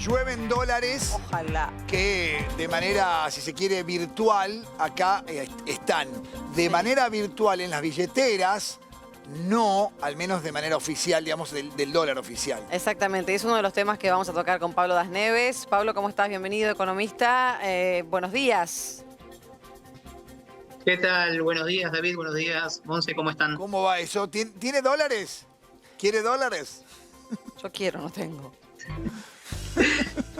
llueven dólares. Ojalá. Que de manera, si se quiere, virtual, acá están. De manera virtual en las billeteras, no, al menos de manera oficial, digamos, del dólar oficial. Exactamente, es uno de los temas que vamos a tocar con Pablo Das Neves. Pablo, ¿cómo estás? Bienvenido, economista. Buenos días. ¿Qué tal? Buenos días, David. Buenos días, Monse. ¿Cómo están? ¿Cómo va eso? ¿Tiene dólares? ¿Quiere dólares? Yo quiero, no tengo.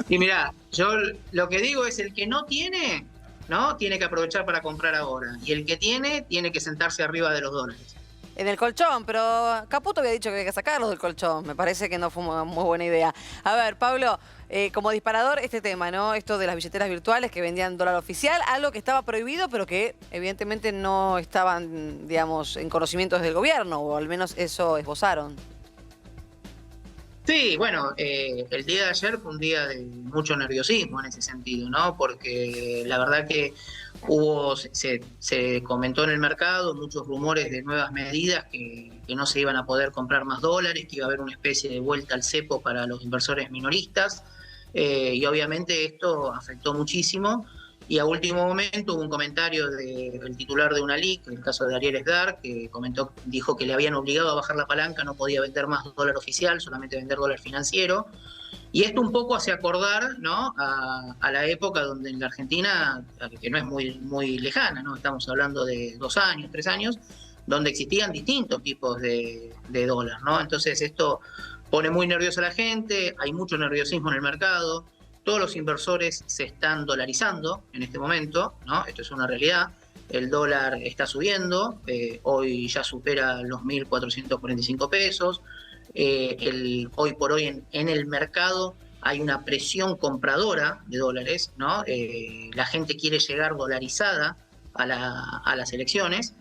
Y mirá, yo lo que digo es el que no tiene, ¿no? Tiene que aprovechar para comprar ahora. Y el que tiene que sentarse arriba de los dólares. En el colchón, pero Caputo había dicho que había que sacarlos del colchón. Me parece que no fue una muy buena idea. A ver, Pablo, como disparador este tema, ¿no? Esto de las billeteras virtuales que vendían dólar oficial, algo que estaba prohibido, pero que evidentemente no estaban, digamos, en conocimiento desde el gobierno, o al menos eso esbozaron. Sí, bueno, el día de ayer fue un día de mucho nerviosismo en ese sentido, ¿no? Porque la verdad que se comentó en el mercado muchos rumores de nuevas medidas que no se iban a poder comprar más dólares, que iba a haber una especie de vuelta al cepo para los inversores minoristas, y obviamente esto afectó muchísimo. Y a último momento hubo un comentario del titular de una LIC, el caso de Ariel Esdar, que dijo que le habían obligado a bajar la palanca, no podía vender más dólar oficial, solamente vender dólar financiero. Y esto un poco hace acordar, ¿no?, a la época donde en la Argentina, que no es muy lejana, ¿no? Estamos hablando de 2 años, 3 años, donde existían distintos tipos de dólar, ¿no? Entonces esto pone muy nerviosa a la gente, hay mucho nerviosismo en el mercado. Todos los inversores se están dolarizando en este momento, ¿no? Esto es una realidad. El dólar está subiendo, hoy ya supera los 1.445 pesos. Hoy por hoy en el mercado hay una presión compradora de dólares, ¿no? La gente quiere llegar dolarizada a las elecciones.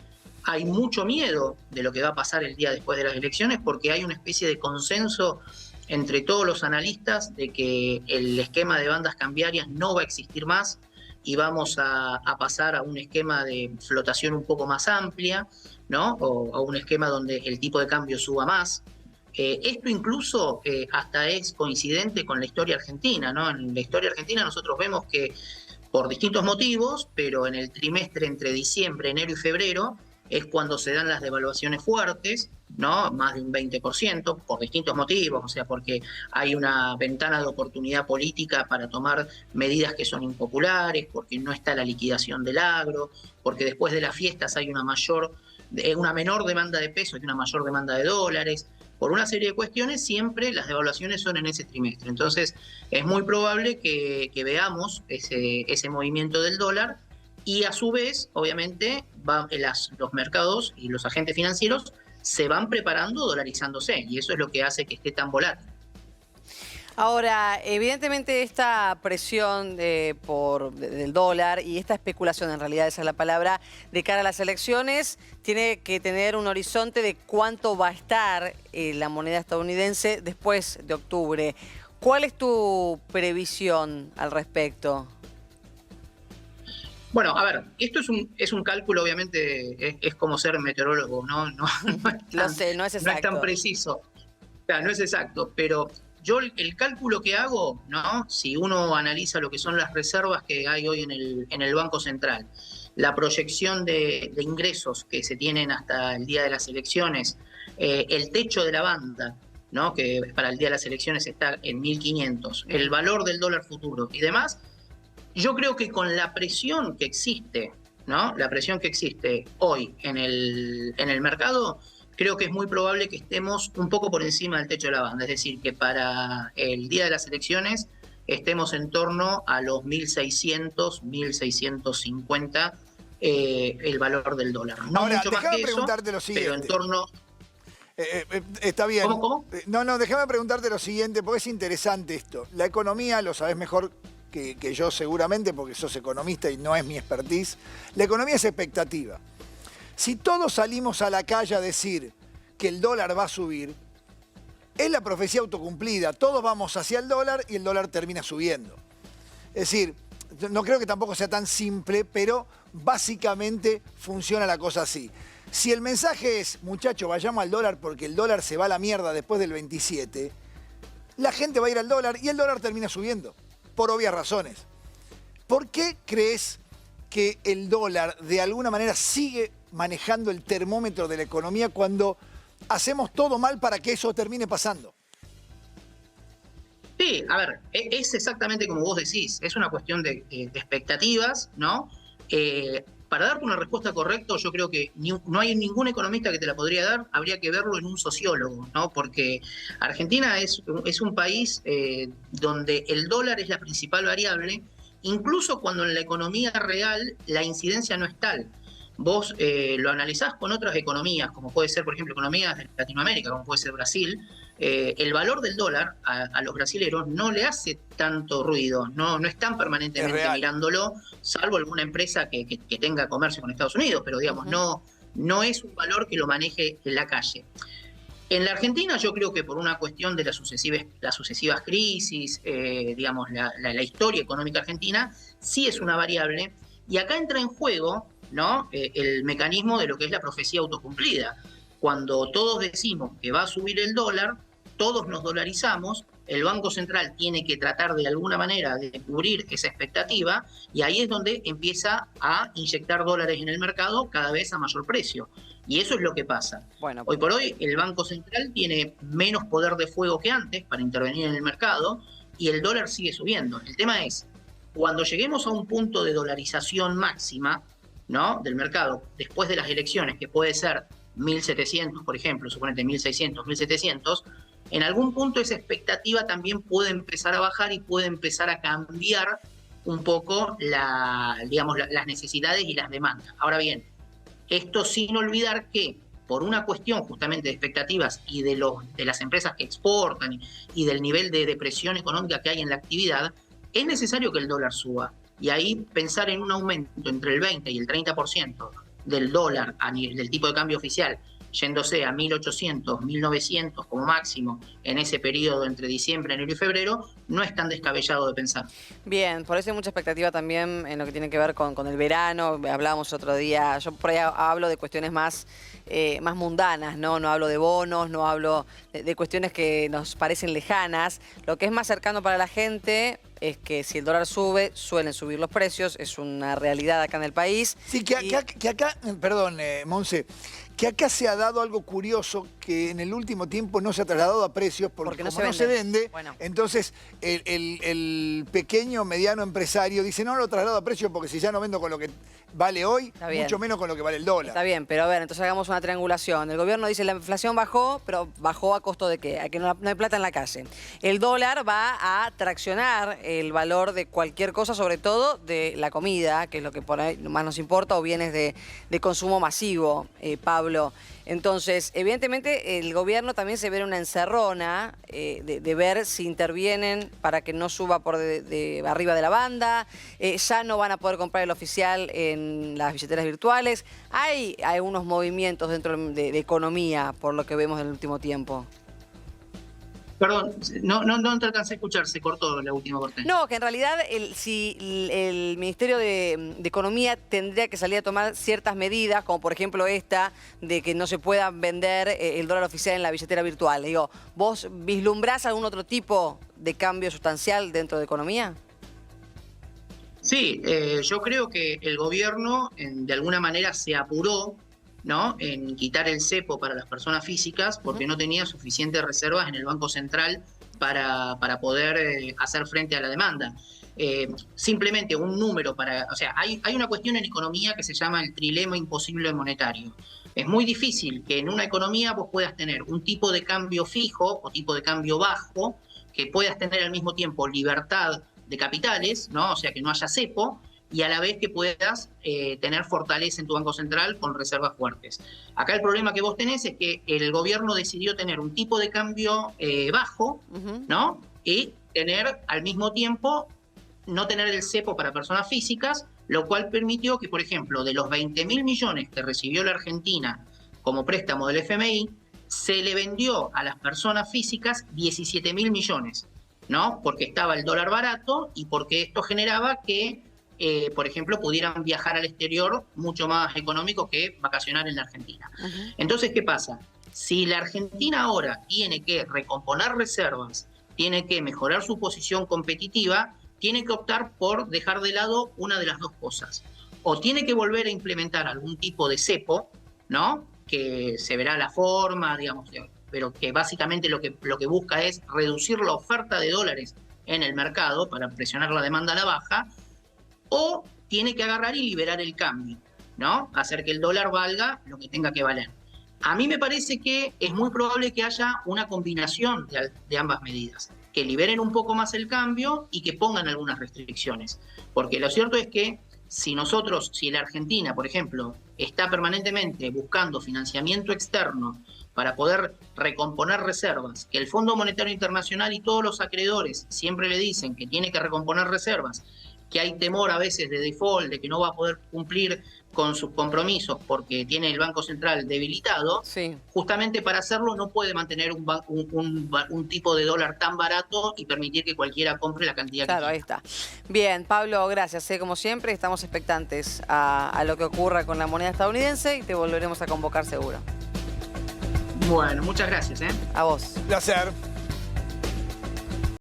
Hay mucho miedo de lo que va a pasar el día después de las elecciones porque hay una especie de consenso entre todos los analistas de que el esquema de bandas cambiarias no va a existir más y vamos a pasar a un esquema de flotación un poco más amplia, ¿no? O a un esquema donde el tipo de cambio suba más. Esto incluso hasta es coincidente con la historia argentina, ¿no? En la historia argentina nosotros vemos que por distintos motivos, pero en el trimestre entre diciembre, enero y febrero, es cuando se dan las devaluaciones fuertes, ¿no? Más de un 20%, por distintos motivos, o sea, porque hay una ventana de oportunidad política para tomar medidas que son impopulares, porque no está la liquidación del agro, porque después de las fiestas hay una menor demanda de pesos y una mayor demanda de dólares. Por una serie de cuestiones, siempre las devaluaciones son en ese trimestre. Entonces, es muy probable que veamos ese movimiento del dólar. Y a su vez, obviamente, los mercados y los agentes financieros se van preparando dolarizándose, y eso es lo que hace que esté tan volátil. Ahora, evidentemente esta presión del dólar y esta especulación, en realidad esa es la palabra, de cara a las elecciones, tiene que tener un horizonte de cuánto va a estar la moneda estadounidense después de octubre. ¿Cuál es tu previsión al respecto? Bueno, a ver, esto es un cálculo, obviamente, es como ser meteorólogo, ¿no? Lo sé, no es exacto. No es tan preciso. O sea, no es exacto, pero yo el cálculo que hago, ¿no? Si uno analiza lo que son las reservas que hay hoy en el Banco Central, la proyección de ingresos que se tienen hasta el día de las elecciones, el techo de la banda, ¿no?, que para el día de las elecciones está en 1.500, el valor del dólar futuro y demás. Yo creo que con la presión que existe, ¿no?, la presión que existe hoy en el mercado, creo que es muy probable que estemos un poco por encima del techo de la banda. Es decir, que para el día de las elecciones estemos en torno a los 1.600, 1.650 el valor del dólar. No Ahora, mucho más que preguntarte eso, lo siguiente. pero en torno... Está bien. ¿Cómo? No, déjame preguntarte lo siguiente, porque es interesante esto. La economía, lo sabés mejor que yo seguramente, porque sos economista y no es mi expertise. La economía es expectativa. Si todos salimos a la calle a decir que el dólar va a subir, es la profecía autocumplida. Todos vamos hacia el dólar y el dólar termina subiendo. Es decir, no creo que tampoco sea tan simple, pero básicamente funciona la cosa así. Si el mensaje es, muchachos, vayamos al dólar porque el dólar se va a la mierda después del 27, la gente va a ir al dólar y el dólar termina subiendo, por obvias razones. ¿Por qué crees que el dólar de alguna manera sigue manejando el termómetro de la economía cuando hacemos todo mal para que eso termine pasando? Sí, a ver, es exactamente como vos decís, es una cuestión de expectativas, ¿no? Para darte una respuesta correcta, yo creo que no hay ningún economista que te la podría dar, habría que verlo en un sociólogo, ¿no? Porque Argentina es un país donde el dólar es la principal variable, incluso cuando en la economía real la incidencia no es tal. Vos lo analizás con otras economías, como puede ser, por ejemplo, economías de Latinoamérica, como puede ser Brasil. El valor del dólar a los brasileros no le hace tanto ruido, no están permanentemente mirándolo, salvo alguna empresa que tenga comercio con Estados Unidos, pero digamos, no es un valor que lo maneje en la calle. En la Argentina yo creo que por una cuestión de las sucesivas crisis, digamos, la historia económica argentina, sí es una variable, y acá entra en juego, ¿no? El mecanismo de lo que es la profecía autocumplida. Cuando todos decimos que va a subir el dólar, todos nos dolarizamos, el Banco Central tiene que tratar de alguna manera de cubrir esa expectativa y ahí es donde empieza a inyectar dólares en el mercado cada vez a mayor precio. Y eso es lo que pasa. Bueno, hoy por hoy el Banco Central tiene menos poder de fuego que antes para intervenir en el mercado y el dólar sigue subiendo. El tema es, cuando lleguemos a un punto de dolarización máxima, ¿no?, del mercado, después de las elecciones, que puede ser 1.700, por ejemplo, suponete 1.600, 1.700, en algún punto esa expectativa también puede empezar a bajar y puede empezar a cambiar un poco digamos, las necesidades y las demandas. Ahora bien, esto sin olvidar que por una cuestión justamente de expectativas y de las empresas que exportan y del nivel de depresión económica que hay en la actividad, es necesario que el dólar suba. Y ahí pensar en un aumento entre el 20 y el 30% del dólar del tipo de cambio oficial, yéndose a 1.800, 1.900 como máximo en ese periodo entre diciembre, enero y febrero, no es tan descabellado de pensar. Bien, por eso hay mucha expectativa también en lo que tiene que ver con el verano. Hablábamos otro día, yo por ahí hablo de cuestiones más mundanas, ¿no? No hablo de bonos, no hablo de cuestiones que nos parecen lejanas. Lo que es más cercano para la gente es que si el dólar sube, suelen subir los precios, es una realidad acá en el país. Sí, que acá, perdón, Monse, que acá se ha dado algo curioso que en el último tiempo no se ha trasladado a precios porque como no se vende, bueno, entonces el pequeño, mediano empresario dice no lo traslado a precios porque si ya no vendo con lo que vale hoy, mucho menos con lo que vale el dólar. Está bien, pero a ver, entonces hagamos una triangulación. El gobierno dice la inflación bajó, pero bajó a costo de ¿qué? A que no hay plata en la calle. El dólar va a traccionar el valor de cualquier cosa, sobre todo de la comida, que es lo que por ahí más nos importa, o bienes de consumo masivo, Pablo. Entonces, evidentemente, el gobierno también se ve en una encerrona de ver si intervienen para que no suba por de arriba de la banda. Ya no van a poder comprar el oficial en las billeteras virtuales. Hay algunos movimientos dentro de economía, por lo que vemos en el último tiempo. Perdón, no te alcancé a escuchar, se cortó la última parte. No, que en realidad si el Ministerio de Economía tendría que salir a tomar ciertas medidas, como por ejemplo esta, de que no se pueda vender el dólar oficial en la billetera virtual. Digo, ¿vos vislumbrás algún otro tipo de cambio sustancial dentro de economía? Sí, yo creo que el gobierno de alguna manera se apuró, ¿no?, en quitar el cepo para las personas físicas porque no tenía suficientes reservas en el Banco Central para poder hacer frente a la demanda. Simplemente un número o sea, hay una cuestión en economía que se llama el trilema imposible monetario. Es muy difícil que en una economía vos puedas tener un tipo de cambio fijo o tipo de cambio bajo, que puedas tener al mismo tiempo libertad de capitales, ¿no?, o sea, que no haya cepo, y a la vez que puedas tener fortaleza en tu Banco Central con reservas fuertes. Acá el problema que vos tenés es que el gobierno decidió tener un tipo de cambio bajo, ¿no?, y tener al mismo tiempo no tener el cepo para personas físicas, lo cual permitió que, por ejemplo, de los 20.000 millones que recibió la Argentina como préstamo del FMI, se le vendió a las personas físicas 17.000 millones, ¿no?, porque estaba el dólar barato y porque esto generaba que por ejemplo, pudieran viajar al exterior mucho más económico que vacacionar en la Argentina. Entonces, ¿qué pasa? Si la Argentina ahora tiene que recomponer reservas, tiene que mejorar su posición competitiva, tiene que optar por dejar de lado una de las dos cosas. O tiene que volver a implementar algún tipo de cepo, ¿no? Que se verá la forma, digamos, pero que básicamente lo que busca es reducir la oferta de dólares en el mercado para presionar la demanda a la baja, o tiene que agarrar y liberar el cambio, ¿no? Hacer que el dólar valga lo que tenga que valer. A mí me parece que es muy probable que haya una combinación de ambas medidas, que liberen un poco más el cambio y que pongan algunas restricciones. Porque lo cierto es que si la Argentina, por ejemplo, está permanentemente buscando financiamiento externo para poder recomponer reservas, que el Fondo Monetario Internacional y todos los acreedores siempre le dicen que tiene que recomponer reservas, que hay temor a veces de default, de que no va a poder cumplir con sus compromisos porque tiene el Banco Central debilitado, Sí. justamente para hacerlo no puede mantener un tipo de dólar tan barato y permitir que cualquiera compre la cantidad Claro, que ahí quiera. está. Bien, Pablo, gracias. Como siempre, estamos expectantes a lo que ocurra con la moneda estadounidense y te volveremos a convocar seguro. Bueno, muchas gracias. A vos. Placer.